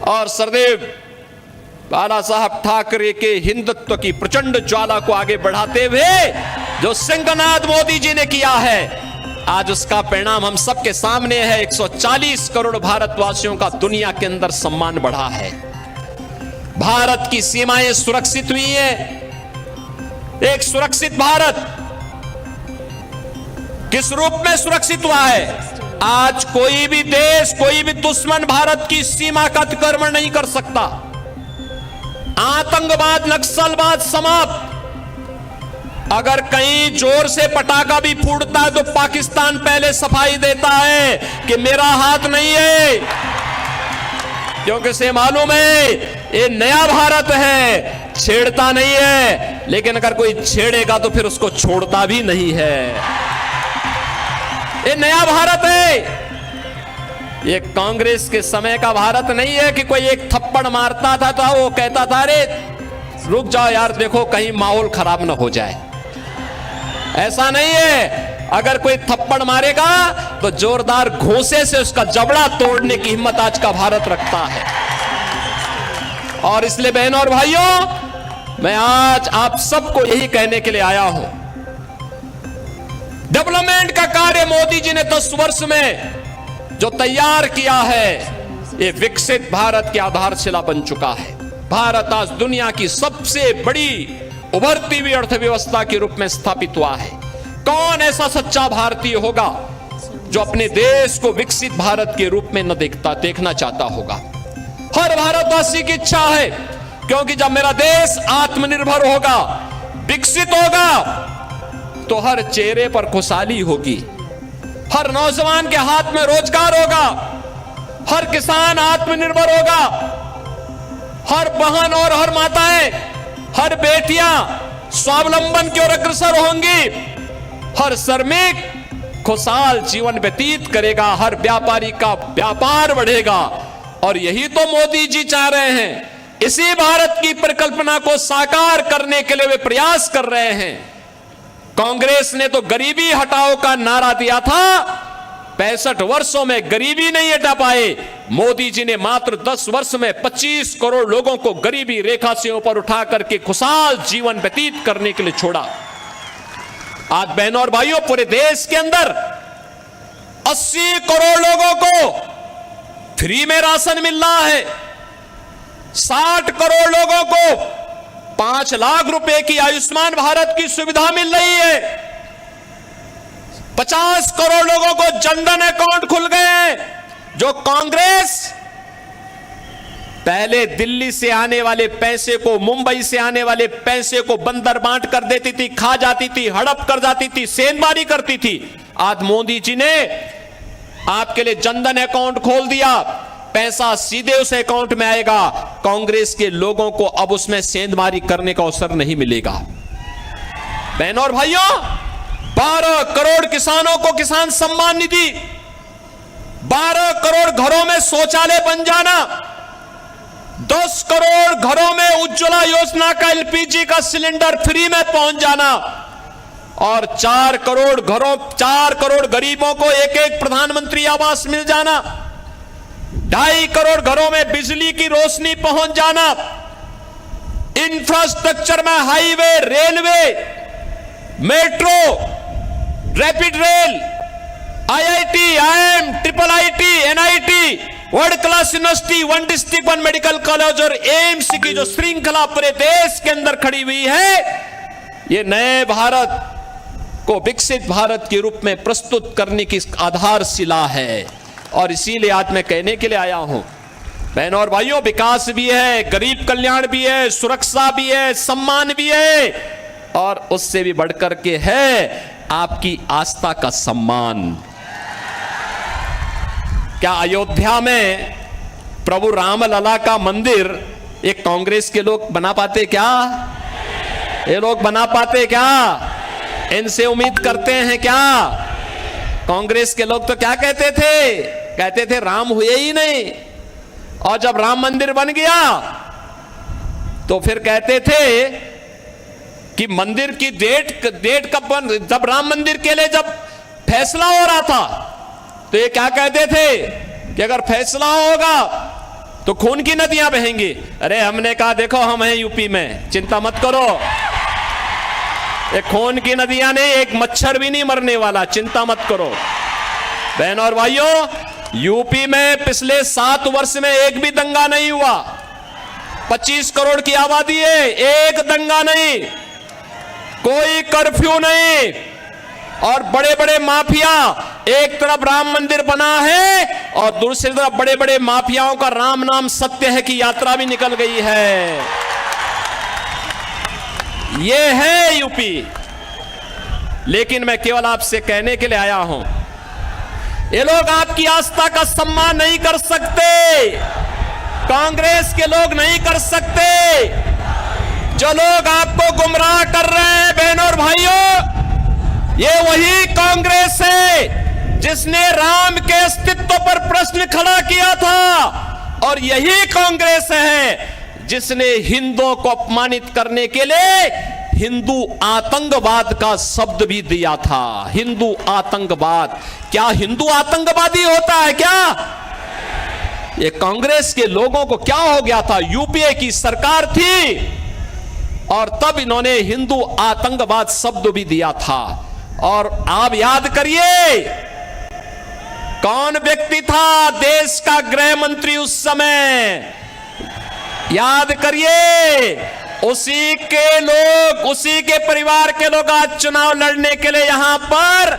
और सरदेव बाला साहब ठाकरे के हिंदुत्व की प्रचंड ज्वाला को आगे बढ़ाते हुए जो सिंहनाद मोदी जी ने किया है, आज उसका परिणाम हम सबके सामने है। 140 करोड़ भारतवासियों का दुनिया के अंदर सम्मान बढ़ा है। भारत की सीमाएं सुरक्षित हुई हैं। एक सुरक्षित भारत किस रूप में सुरक्षित हुआ है? आज कोई भी देश, कोई भी दुश्मन भारत की सीमा का अतिक्रमण नहीं कर सकता। आतंकवाद, नक्सलवाद समाप्त। अगर कहीं जोर से पटाखा भी फूटता है तो पाकिस्तान पहले सफाई देता है कि मेरा हाथ नहीं है, क्योंकि से मालूम है ये नया भारत है, छेड़ता नहीं है। लेकिन अगर कोई छेड़ेगा तो फिर उसको छोड़ता भी नहीं है। ये नया भारत है। ये कांग्रेस के समय का भारत नहीं है कि कोई एक थप्पड़ मारता था तो वो कहता था अरे रुक जाओ यार, देखो कहीं माहौल खराब ना हो जाए। ऐसा नहीं है। अगर कोई थप्पड़ मारेगा तो जोरदार घूंसे से उसका जबड़ा तोड़ने की हिम्मत आज का भारत रखता है। और इसलिए बहनों और भाइयों, मैं आज आप सबको यही कहने के लिए आया हूं, डेवलपमेंट का कार्य मोदी जी ने 10 वर्ष में जो तैयार किया है, ये विकसित भारत की आधारशिला बन चुका है। भारत आज दुनिया की सबसे बड़ी उभरती हुई अर्थव्यवस्था के रूप में स्थापित हुआ है। कौन ऐसा सच्चा भारतीय होगा जो अपने देश को विकसित भारत के रूप में न देखना चाहता होगा? हर भारतवासी की इच्छा है, क्योंकि जब मेरा देश आत्मनिर्भर होगा, विकसित होगा, तो हर चेहरे पर खुशहाली होगी, हर नौजवान के हाथ में रोजगार होगा, हर किसान आत्मनिर्भर होगा, हर बहन और हर माताएं, हर बेटियां स्वावलंबन की ओर अग्रसर होंगी, हर श्रमिक खुशहाल जीवन व्यतीत करेगा, हर व्यापारी का व्यापार बढ़ेगा। और यही तो मोदी जी चाह रहे हैं। इसी भारत की परिकल्पना को साकार करने के लिए वे प्रयास कर रहे हैं। कांग्रेस ने तो गरीबी हटाओ का नारा दिया था, 65 वर्षों में गरीबी नहीं हटा पाए। मोदी जी ने मात्र 10 वर्ष में 25 करोड़ लोगों को गरीबी रेखा से ऊपर उठा करके खुशहाल जीवन व्यतीत करने के लिए छोड़ा। आज बहनों और भाइयों, पूरे देश के अंदर 80 करोड़ लोगों को फ्री में राशन मिल रहा है। 60 करोड़ लोगों को 5 लाख रुपए की आयुष्मान भारत की सुविधा मिल रही है। 50 करोड़ लोगों को जनधन अकाउंट खुल गए हैं। जो कांग्रेस पहले दिल्ली से आने वाले पैसे को, मुंबई से आने वाले पैसे को बंदर बांट कर देती थी, खा जाती थी, हड़प कर जाती थी, सेंधमारी करती थी, आज मोदी जी ने आपके लिए जनधन अकाउंट खोल दिया। पैसा सीधे उस अकाउंट में आएगा। कांग्रेस के लोगों को अब उसमें सेंधमारी करने का अवसर नहीं मिलेगा। बहनों और भाइयों, 12 करोड़ किसानों को किसान सम्मान निधि, 12 करोड़ घरों में शौचालय बन जाना, 10 करोड़ घरों में उज्ज्वला योजना का एलपीजी का सिलेंडर फ्री में पहुंच जाना, और 4 करोड़ गरीबों को एक प्रधानमंत्री आवास मिल जाना, 2.5 करोड़ घरों में बिजली की रोशनी पहुंच जाना, इंफ्रास्ट्रक्चर में highway, railway, metro, rapid rail, IIT, IIM, triple IT, NIT, world class university, 1 district 1 medical college और एम्स की जो श्रृंखला पूरे देश के अंदर खड़ी हुई है, ये नए भारत को विकसित भारत के रूप में प्रस्तुत करने की आधारशिला है। और इसीलिए आज मैं कहने के लिए आया हूं, बहनों और भाइयों, विकास भी है, गरीब कल्याण भी है, सुरक्षा भी है, सम्मान भी है, और उससे भी बढ़कर के है आपकी आस्था का सम्मान। क्या अयोध्या में प्रभु रामलला का मंदिर एक कांग्रेस के लोग बना पाते क्या? ये लोग बना पाते क्या? इनसे उम्मीद करते हैं क्या? कांग्रेस के लोग तो क्या कहते थे राम हुए ही नहीं, और जब राम मंदिर बन गया तो फिर कहते थे कि मंदिर की डेट कब बन, जब राम मंदिर के लिए जब फैसला हो रहा था तो ये क्या कहते थे कि अगर फैसला होगा तो खून की नदियां बहेंगी। अरे हमने कहा देखो हम हैं यूपी में, चिंता मत करो, ये खून की नदियां नहीं, एक मच्छर भी नहीं मरने वाला, चिंता मत करो। बहन और भाइयों, यूपी में पिछले 7 वर्ष में एक भी दंगा नहीं हुआ। 25 करोड़ की आबादी है, एक दंगा नहीं, कोई कर्फ्यू नहीं, और बड़े बड़े माफिया, एक तरफ राम मंदिर बना है और दूसरी तरफ बड़े बड़े माफियाओं का राम नाम सत्य है की यात्रा भी निकल गई है। ये है यूपी। लेकिन मैं केवल आपसे कहने के लिए आया हूं, ये लोग आपकी आस्था का सम्मान नहीं कर सकते, कांग्रेस के लोग नहीं कर सकते। जो लोग आपको गुमराह कर रहे हैं बहनों और भाइयों, ये वही कांग्रेस है जिसने राम के अस्तित्व पर प्रश्न खड़ा किया था, और यही कांग्रेस है जिसने हिंदुओं को अपमानित करने के लिए हिंदू आतंकवाद का शब्द भी दिया था। हिंदू आतंकवाद, क्या हिंदू आतंकवादी होता है क्या? ये कांग्रेस के लोगों को क्या हो गया था? यूपीए की सरकार थी और तब इन्होंने हिंदू आतंकवाद शब्द भी दिया था। और आप याद करिए कौन व्यक्ति था देश का गृह मंत्री उस समय, याद करिए। उसी के लोग, उसी के परिवार के लोग आज चुनाव लड़ने के लिए यहां पर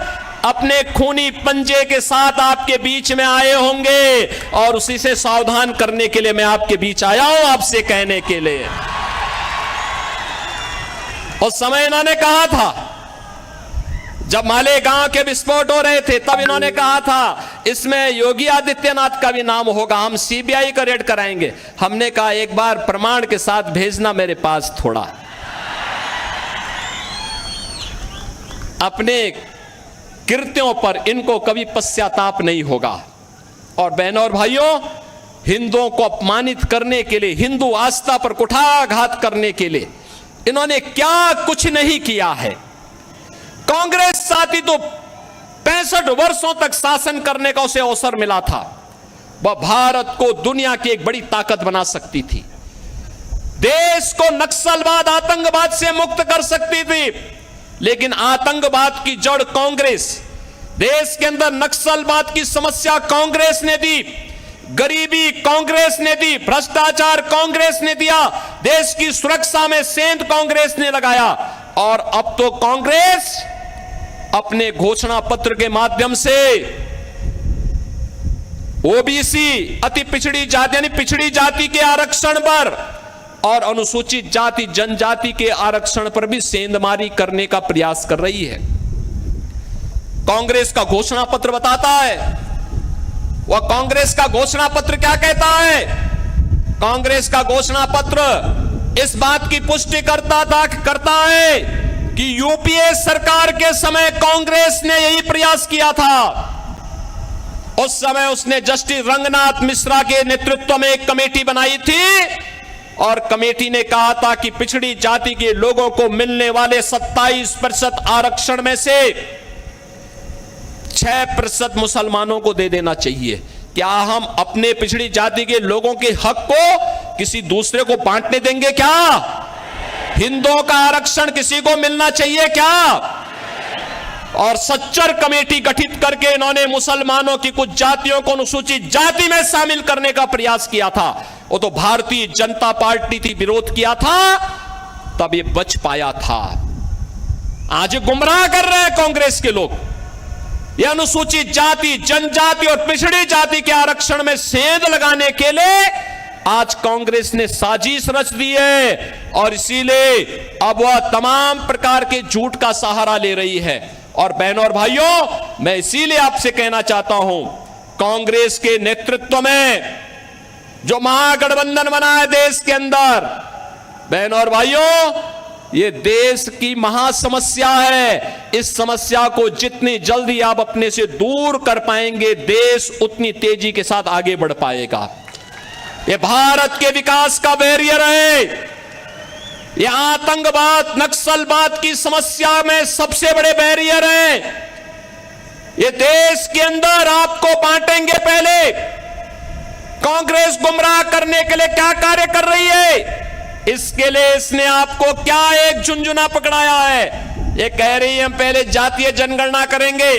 अपने खूनी पंजे के साथ आपके बीच में आए होंगे, और उसी से सावधान करने के लिए मैं आपके बीच आया हूं, आपसे कहने के लिए। उस समय इन्होंने कहा था, जब मालेगांव के विस्फोट हो रहे थे, तब इन्होंने कहा था इसमें योगी आदित्यनाथ का भी नाम होगा, हम सीबीआई का रेड कराएंगे। हमने कहा एक बार प्रमाण के साथ भेजना मेरे पास थोड़ा। अपने कृत्यों पर इनको कभी पश्चाताप नहीं होगा। और बहनों और भाइयों, हिंदुओं को अपमानित करने के लिए, हिंदू आस्था पर कुठाराघात करने के लिए इन्होंने क्या कुछ नहीं किया है। कांग्रेस साथी तो 65 वर्षों तक शासन करने का उसे अवसर मिला था। वह भारत को दुनिया की एक बड़ी ताकत बना सकती थी, देश को नक्सलवाद, आतंकवाद से मुक्त कर सकती थी। लेकिन आतंकवाद की जड़ कांग्रेस, देश के अंदर नक्सलवाद की समस्या कांग्रेस ने दी, गरीबी कांग्रेस ने दी, भ्रष्टाचार कांग्रेस ने दिया, देश की सुरक्षा में सेंध कांग्रेस ने लगाया। और अब तो कांग्रेस अपने घोषणा पत्र के माध्यम से ओबीसी, अति पिछड़ी जाति यानी पिछड़ी जाति के आरक्षण पर और अनुसूचित जाति जनजाति के आरक्षण पर भी सेंधमारी करने का प्रयास कर रही है। कांग्रेस का घोषणा पत्र बताता है, वह कांग्रेस का घोषणा पत्र क्या कहता है? कांग्रेस का घोषणा पत्र इस बात की पुष्टि करता है कि यूपीए सरकार के समय कांग्रेस ने यही प्रयास किया था। उस समय उसने जस्टिस रंगनाथ मिश्रा के नेतृत्व में एक कमेटी बनाई थी और कमेटी ने कहा था कि पिछड़ी जाति के लोगों को मिलने वाले 27% आरक्षण में से 6% मुसलमानों को दे देना चाहिए। क्या हम अपने पिछड़ी जाति के लोगों के हक को किसी दूसरे को बांटने देंगे क्या? हिंदुओं का आरक्षण किसी को मिलना चाहिए क्या? और सच्चर कमेटी गठित करके इन्होंने मुसलमानों की कुछ जातियों को अनुसूचित जाति में शामिल करने का प्रयास किया था। वो तो भारतीय जनता पार्टी थी, विरोध किया था, तब ये बच पाया था। आज गुमराह कर रहे हैं कांग्रेस के लोग। ये अनुसूचित जाति, जनजाति और पिछड़ी जाति के आरक्षण में सेंध लगाने के लिए आज कांग्रेस ने साजिश रच दी है और इसीलिए अब वह तमाम प्रकार के झूठ का सहारा ले रही है। और बहनों और भाइयों, मैं इसीलिए आपसे कहना चाहता हूं, कांग्रेस के नेतृत्व में जो महागठबंधन बना है देश के अंदर, बहनों और भाइयों, ये देश की महासमस्या है। इस समस्या को जितनी जल्दी आप अपने से दूर कर पाएंगे, देश उतनी तेजी के साथ आगे बढ़ पाएगा। ये भारत के विकास का बैरियर है। ये आतंकवाद, नक्सलवाद की समस्या में सबसे बड़े बैरियर है। ये देश के अंदर आपको बांटेंगे, पहले कांग्रेस गुमराह करने के लिए क्या कार्य कर रही है, इसके लिए इसने आपको क्या एक झुंझुना पकड़ाया है। ये कह रही है हम पहले जातीय जनगणना करेंगे,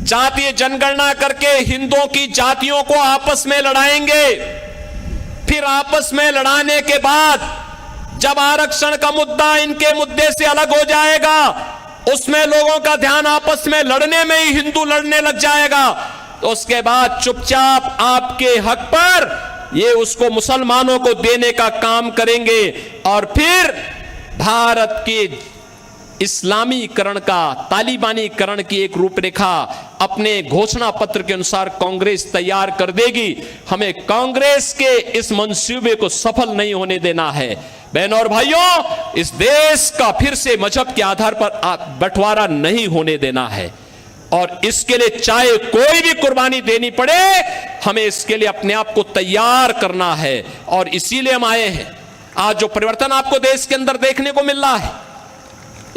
जातीय जनगणना करके हिंदुओं की जातियों को आपस में लड़ाएंगे, फिर आपस में लड़ाने के बाद जब आरक्षण का मुद्दा इनके मुद्दे से अलग हो जाएगा, उसमें लोगों का ध्यान आपस में लड़ने में ही हिंदू लड़ने लग जाएगा, तो उसके बाद चुपचाप आपके हक पर ये उसको मुसलमानों को देने का काम करेंगे और फिर भारत के इस्लामीकरण का, तालिबानीकरण की एक रूपरेखा अपने घोषणा पत्र के अनुसार कांग्रेस तैयार कर देगी। हमें कांग्रेस के इस मंसूबे को सफल नहीं होने देना है। बहनों और भाइयों, इस देश का फिर से मजहब के आधार पर बंटवारा नहीं होने देना है और इसके लिए चाहे कोई भी कुर्बानी देनी पड़े, हमें इसके लिए अपने आप को तैयार करना है और इसीलिए हम आए हैं। आज जो परिवर्तन आपको देश के अंदर देखने को मिल रहा है,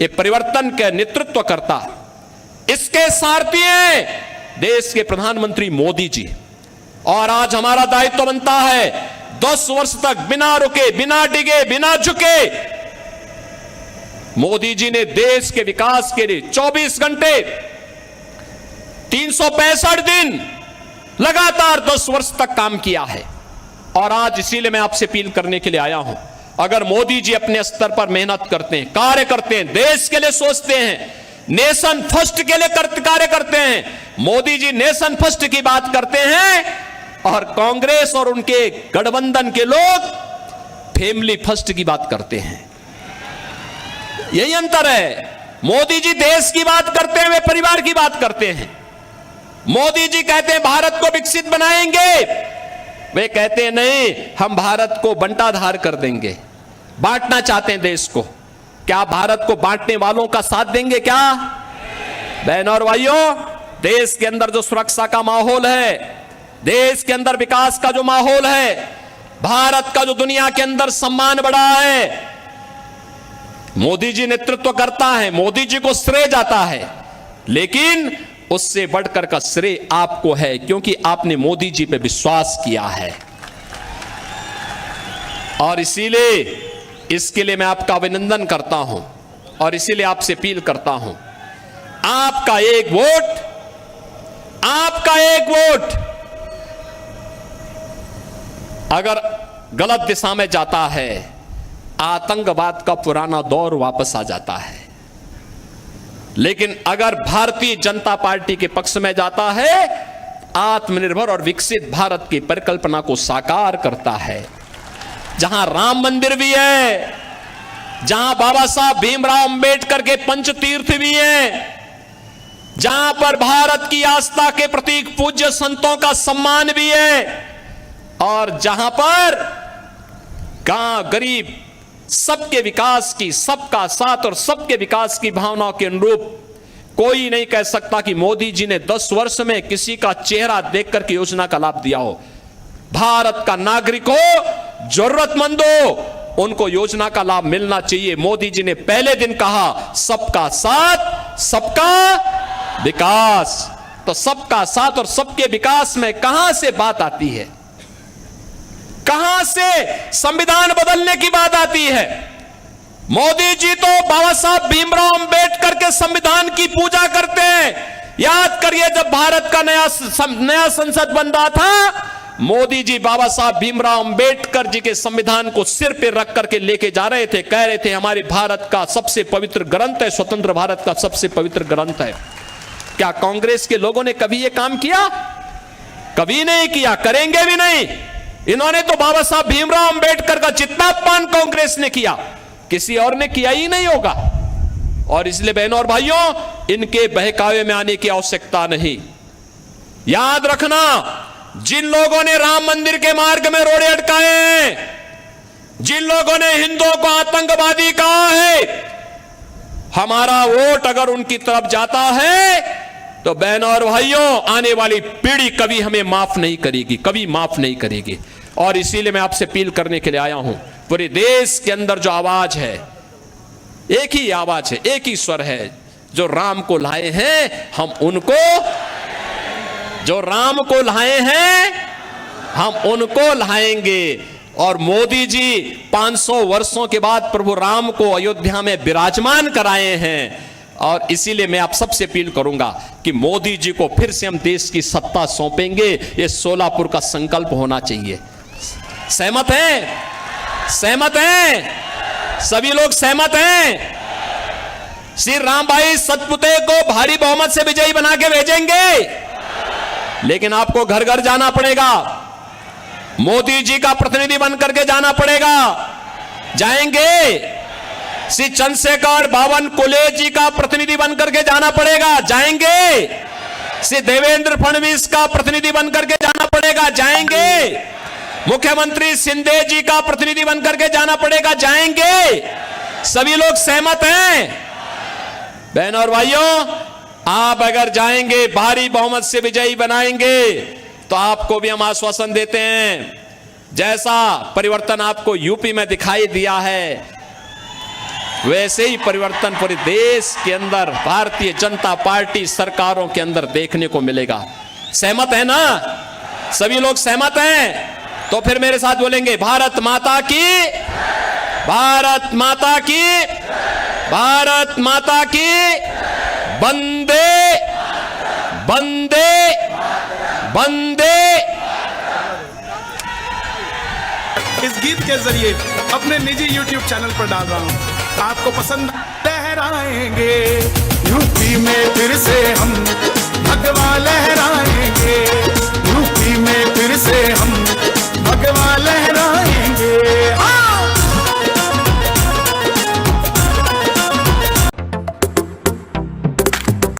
ये परिवर्तन का नेतृत्व करता, इसके सारथी हैं देश के प्रधानमंत्री मोदी जी। और आज हमारा दायित्व बनता है 10 वर्ष तक बिना रुके, बिना डिगे, बिना झुके मोदी जी ने देश के विकास के लिए 24 घंटे 365 दिन लगातार 10 वर्ष तक काम किया है। और आज इसीलिए मैं आपसे अपील करने के लिए आया हूं, अगर मोदी जी अपने स्तर पर मेहनत करते हैं, कार्य करते हैं, देश के लिए सोचते हैं, नेशन फर्स्ट के लिए कार्य करते हैं, मोदी जी नेशन फर्स्ट की बात करते हैं और कांग्रेस और उनके गठबंधन के लोग फैमिली फर्स्ट की बात करते हैं। यही अंतर है। मोदी जी देश की बात करते हैं, वे परिवार की बात करते हैं। मोदी जी कहते हैं भारत को विकसित बनाएंगे, वे कहते हैं नहीं, हम भारत को बंटाधार कर देंगे, बांटना चाहते हैं देश को। क्या भारत को बांटने वालों का साथ देंगे क्या? बहनों और भाइयों, देश के अंदर जो सुरक्षा का माहौल है, देश के अंदर विकास का जो माहौल है, भारत का जो दुनिया के अंदर सम्मान बढ़ा है, मोदी जी नेतृत्व करता है, मोदी जी को श्रेय जाता है, लेकिन उससे बढ़कर का श्रेय आपको है, क्योंकि आपने मोदी जी पे विश्वास किया है। और इसीलिए इसके लिए मैं आपका अभिनंदन करता हूं और इसीलिए आपसे अपील करता हूं, आपका एक वोट, आपका एक वोट अगर गलत दिशा में जाता है, आतंकवाद का पुराना दौर वापस आ जाता है। लेकिन अगर भारतीय जनता पार्टी के पक्ष में जाता है, आत्मनिर्भर और विकसित भारत की परिकल्पना को साकार करता है। जहां राम मंदिर भी है, जहां बाबा साहब भीमराव अंबेडकर के पंचतीर्थ भी हैं, जहां पर भारत की आस्था के प्रतीक पूज्य संतों का सम्मान भी है, और जहां पर गांव गरीब सबके विकास की, सबका साथ और सबके विकास की भावनाओं के अनुरूप कोई नहीं कह सकता कि मोदी जी ने 10 वर्ष में किसी का चेहरा देखकर के योजना का लाभ दिया हो। भारत का नागरिक हो, जरूरतमंद हो, उनको योजना का लाभ मिलना चाहिए। मोदी जी ने पहले दिन कहा सबका साथ, सबका विकास। तो सबका साथ और सबके विकास में कहां से बात आती है, कहां से संविधान बदलने की बात आती है? मोदी जी तो बाबा साहब भीमराव अंबेडकर के संविधान की पूजा करते हैं। याद करिए, जब भारत का नया संसद बन रहा था, मोदी जी बाबा साहब भीमराव अंबेडकर जी के संविधान को सिर पे रख करके लेके जा रहे थे, कह रहे थे हमारे भारत का सबसे पवित्र ग्रंथ है, स्वतंत्र भारत का सबसे पवित्र ग्रंथ है। क्या कांग्रेस के लोगों ने कभी यह काम किया? कभी नहीं किया, करेंगे भी नहीं। इन्होंने तो बाबा साहब भीमराव अंबेडकर का जितना अपमान कांग्रेस ने किया, किसी और ने किया ही नहीं होगा। और इसलिए बहनों और भाइयों, इनके बहकावे में आने की आवश्यकता नहीं। याद रखना, जिन लोगों ने राम मंदिर के मार्ग में रोड़े अटकाए हैं, जिन लोगों ने हिंदुओं को आतंकवादी कहा है, हमारा वोट अगर उनकी तरफ जाता है तो बहनों और भाइयों, आने वाली पीढ़ी कभी हमें माफ नहीं करेगी, कभी माफ नहीं करेगी। और इसीलिए मैं आपसे अपील करने के लिए आया हूं, पूरे देश के अंदर जो आवाज है, एक ही आवाज है, एक ही स्वर है। जो राम को लाए हैं हम उनको, जो राम को लाए हैं हम उनको लाएंगे। और मोदी जी 500 वर्षों के बाद प्रभु राम को अयोध्या में विराजमान कराए हैं, और इसीलिए मैं आप सबसे अपील करूंगा कि मोदी जी को फिर से हम देश की सत्ता सौंपेंगे। ये सोलापुर का संकल्प होना चाहिए। सहमत हैं? सहमत हैं? सभी लोग सहमत हैं? श्री राम भाई सतपुते को भारी बहुमत से विजयी बना के भेजेंगे, लेकिन आपको घर घर जाना पड़ेगा, मोदी जी का प्रतिनिधि बन करके जाना पड़ेगा। जाएंगे? श्री चंद्रशेखर बावन कुले जी का प्रतिनिधि बन करके जाना पड़ेगा। जाएंगे? श्री देवेंद्र फडणवीस का प्रतिनिधि बन करके जाना पड़ेगा। जाएंगे? मुख्यमंत्री शिंदे जी का प्रतिनिधि बन करके जाना पड़ेगा। जाएंगे? सभी लोग सहमत हैं? बहनों और भाइयों, आप अगर जाएंगे, भारी बहुमत से विजयी बनाएंगे, तो आपको भी हम आश्वासन देते हैं, जैसा परिवर्तन आपको यूपी में दिखाई दिया है, वैसे ही परिवर्तन पूरे देश के अंदर भारतीय जनता पार्टी सरकारों के अंदर देखने को मिलेगा। सहमत है ना? सभी लोग सहमत हैं? तो फिर मेरे साथ बोलेंगे, भारत माता की, भारत माता की, भारत माता की, वंदे वंदे वंदे। इस गीत के जरिए अपने निजी YouTube चैनल पर डाल रहा हूँ, आपको पसंद लहराएंगे। यूपी में फिर से हम भगवा लहराएंगे।